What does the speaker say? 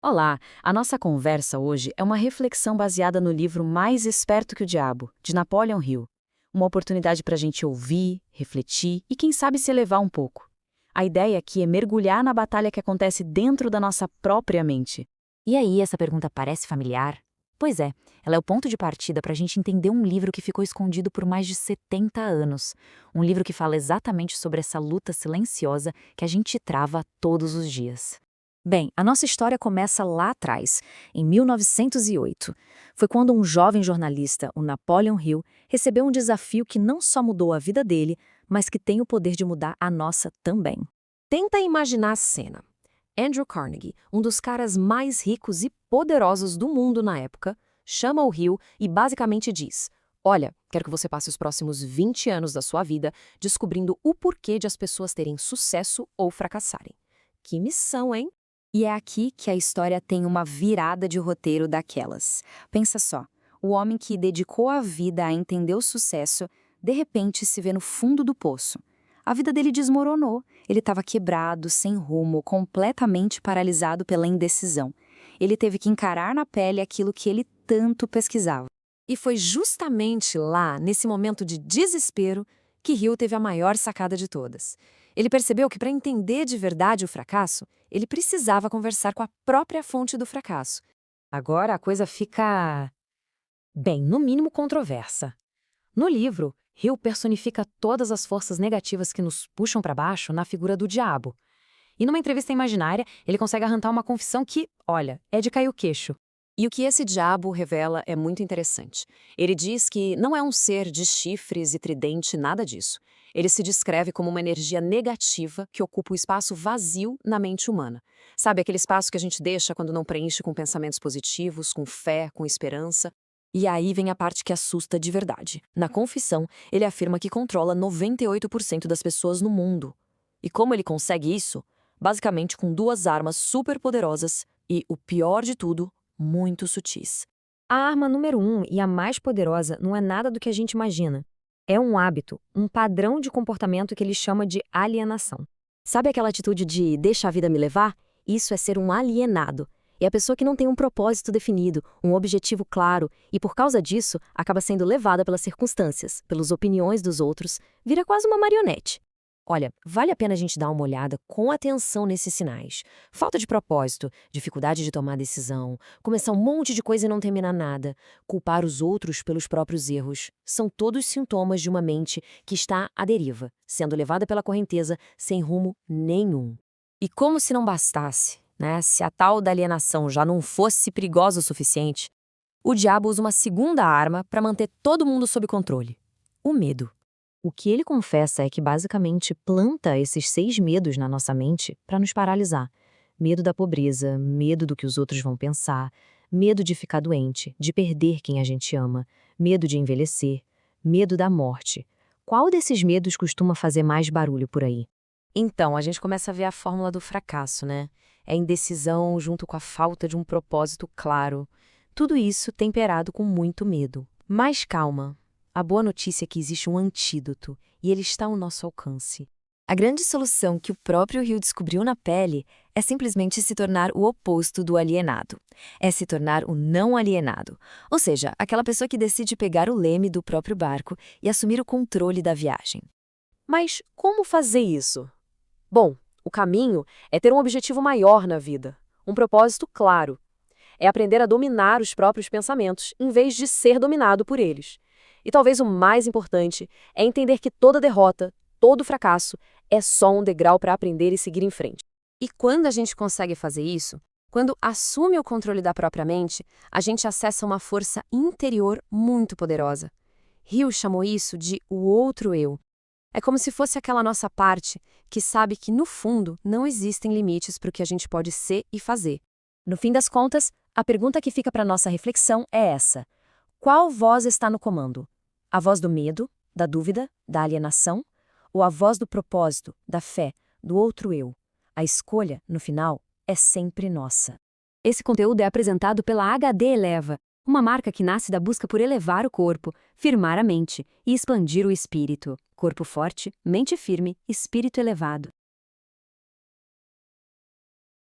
Olá, a nossa conversa hoje é uma reflexão baseada no livro Mais Esperto que o Diabo, de Napoleon Hill. Uma oportunidade para a gente ouvir, refletir e, quem sabe, se elevar um pouco. A ideia aqui é mergulhar na batalha que acontece dentro da nossa própria mente. E aí, essa pergunta parece familiar? Pois é, ela é o ponto de partida para a gente entender um livro que ficou escondido por mais de 70 anos. Um livro que fala exatamente sobre essa luta silenciosa que a gente trava todos os dias. Bem, a nossa história começa lá atrás, em 1908. Foi quando um jovem jornalista, o Napoleon Hill, recebeu um desafio que não só mudou a vida dele, mas que tem o poder de mudar a nossa também. Tenta imaginar a cena. Andrew Carnegie, um dos caras mais ricos e poderosos do mundo na época, chama o Hill e basicamente diz: Olha, quero que você passe os próximos 20 anos da sua vida descobrindo o porquê de as pessoas terem sucesso ou fracassarem. Que missão, hein? E é aqui que a história tem uma virada de roteiro daquelas. Pensa só, o homem que dedicou a vida a entender o sucesso, de repente se vê no fundo do poço. A vida dele desmoronou, ele estava quebrado, sem rumo, completamente paralisado pela indecisão. Ele teve que encarar na pele aquilo que ele tanto pesquisava. E foi justamente lá, nesse momento de desespero, que Hill teve a maior sacada de todas. Ele percebeu que para entender de verdade o fracasso, ele precisava conversar com a própria fonte do fracasso. Agora a coisa fica, bem, no mínimo controversa. No livro, Hill personifica todas as forças negativas que nos puxam para baixo na figura do diabo. E numa entrevista imaginária, ele consegue arrancar uma confissão que, olha, é de cair o queixo. E o que esse diabo revela é muito interessante. Ele diz que não é um ser de chifres e tridente, nada disso. Ele se descreve como uma energia negativa que ocupa o espaço vazio na mente humana. Sabe, aquele espaço que a gente deixa quando não preenche com pensamentos positivos, com fé, com esperança? E aí vem a parte que assusta de verdade. Na confissão, ele afirma que controla 98% das pessoas no mundo. E como ele consegue isso? Basicamente com duas armas superpoderosas e, o pior de tudo, muito sutis. A arma número 1 e a mais poderosa não é nada do que a gente imagina. É um hábito, um padrão de comportamento que ele chama de alienação. Sabe aquela atitude de deixa a vida me levar? Isso é ser um alienado. É a pessoa que não tem um propósito definido, um objetivo claro, e por causa disso acaba sendo levada pelas circunstâncias, pelas opiniões dos outros, vira quase uma marionete. Olha, vale a pena a gente dar uma olhada com atenção nesses sinais. Falta de propósito, dificuldade de tomar decisão, começar um monte de coisa e não terminar nada, culpar os outros pelos próprios erros. São todos sintomas de uma mente que está à deriva, sendo levada pela correnteza sem rumo nenhum. E como se não bastasse, né? Se a tal da alienação já não fosse perigosa o suficiente, o diabo usa uma segunda arma para manter todo mundo sob controle: o medo. O que ele confessa é que basicamente planta esses 6 medos na nossa mente para nos paralisar. Medo da pobreza, medo do que os outros vão pensar, medo de ficar doente, de perder quem a gente ama, medo de envelhecer, medo da morte. Qual desses medos costuma fazer mais barulho por aí? Então, a gente começa a ver a fórmula do fracasso, né? É a indecisão junto com a falta de um propósito claro. Tudo isso temperado com muito medo. Mas calma. A boa notícia é que existe um antídoto, e ele está ao nosso alcance. A grande solução que o próprio Hill descobriu na pele é simplesmente se tornar o oposto do alienado. É se tornar o não alienado, ou seja, aquela pessoa que decide pegar o leme do próprio barco e assumir o controle da viagem. Mas como fazer isso? Bom, o caminho é ter um objetivo maior na vida, um propósito claro. É aprender a dominar os próprios pensamentos, em vez de ser dominado por eles. E talvez o mais importante é entender que toda derrota, todo fracasso, é só um degrau para aprender e seguir em frente. E quando a gente consegue fazer isso, quando assume o controle da própria mente, a gente acessa uma força interior muito poderosa. Hill chamou isso de o outro eu. É como se fosse aquela nossa parte que sabe que, no fundo, não existem limites para o que a gente pode ser e fazer. No fim das contas, a pergunta que fica para nossa reflexão é essa: qual voz está no comando? A voz do medo, da dúvida, da alienação? Ou a voz do propósito, da fé, do outro eu? A escolha, no final, é sempre nossa. Esse conteúdo é apresentado pela HD Eleva, uma marca que nasce da busca por elevar o corpo, firmar a mente e expandir o espírito. Corpo forte, mente firme, espírito elevado.